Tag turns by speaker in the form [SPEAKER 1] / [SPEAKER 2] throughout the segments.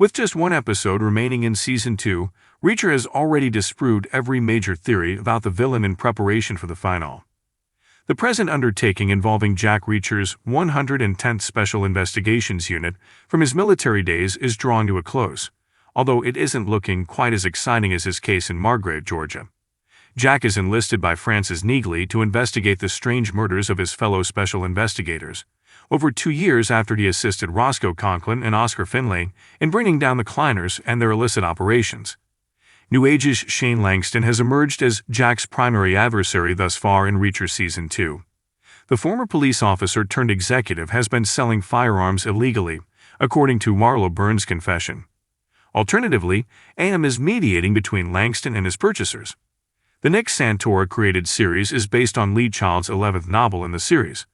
[SPEAKER 1] With just one episode remaining in Season 2, Reacher has already disproved every major theory about the villain in preparation for the final. The present undertaking involving Jack Reacher's 110th Special Investigations Unit from his military days is drawing to a close, although it isn't looking quite as exciting as his case in Margate, Georgia. Jack is enlisted by Francis Neagley to investigate the strange murders of his fellow special investigators, over 2 years after he assisted Roscoe Conklin and Oscar Finlay in bringing down the Kleiners and their illicit operations. New Age's Shane Langston has emerged as Jack's primary adversary thus far in Reacher Season 2. The former police officer turned executive has been selling firearms illegally, according to Marlo Burns' confession. Alternatively, AM is mediating between Langston and his purchasers. The Nick Santora-created series is based on Lee Child's 11th novel in the series,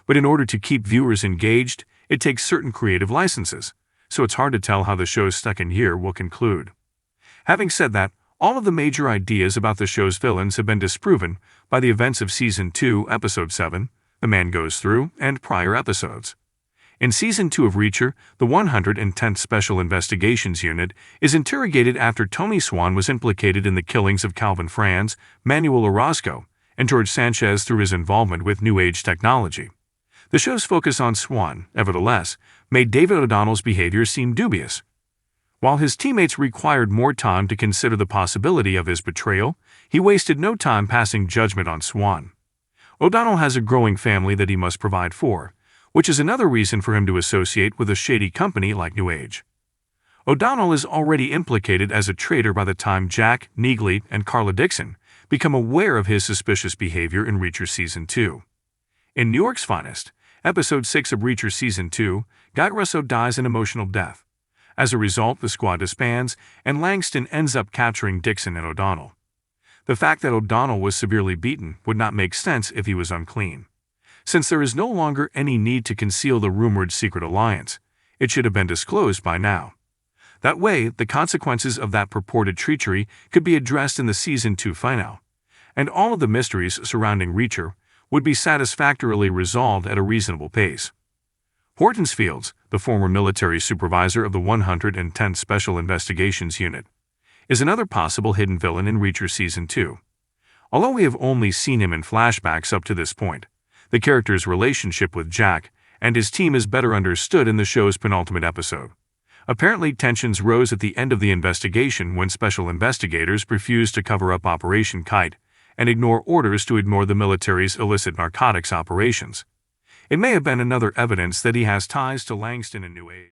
[SPEAKER 1] but in order to keep viewers engaged, it takes certain creative licenses, so it's hard to tell how the show's second year will conclude. Having said that, all of the major ideas about the show's villains have been disproven by the events of Season 2, Episode 7, The Man Goes Through, and prior episodes. In Season 2 of Reacher, the 110th Special Investigations Unit is interrogated after Tony Swan was implicated in the killings of Calvin Franz, Manuel Orozco, and George Sanchez through his involvement with New Age technology. The show's focus on Swan, nevertheless, made David O'Donnell's behavior seem dubious. While his teammates required more time to consider the possibility of his betrayal, he wasted no time passing judgment on Swan. O'Donnell has a growing family that he must provide for, which is another reason for him to associate with a shady company like New Age. O'Donnell is already implicated as a traitor by the time Jack, Neagley, and Carla Dixon become aware of his suspicious behavior in Reacher Season 2. In New York's Finest, Episode 6 of Reacher Season 2, Guy Russo dies an emotional death. As a result, the squad disbands, and Langston ends up capturing Dixon and O'Donnell. The fact that O'Donnell was severely beaten would not make sense if he was unclean. Since there is no longer any need to conceal the rumored secret alliance, it should have been disclosed by now. That way, the consequences of that purported treachery could be addressed in the Season 2 finale, and all of the mysteries surrounding Reacher would be satisfactorily resolved at a reasonable pace. Hortense Fields, the former military supervisor of the 110th Special Investigations Unit, is another possible hidden villain in Reacher Season 2. Although we have only seen him in flashbacks up to this point, the character's relationship with Jack and his team is better understood in the show's penultimate episode. Apparently, tensions rose at the end of the investigation when special investigators refused to cover up Operation Kite and ignore orders to ignore the military's illicit narcotics operations. It may have been another evidence that he has ties to Langston and New Age.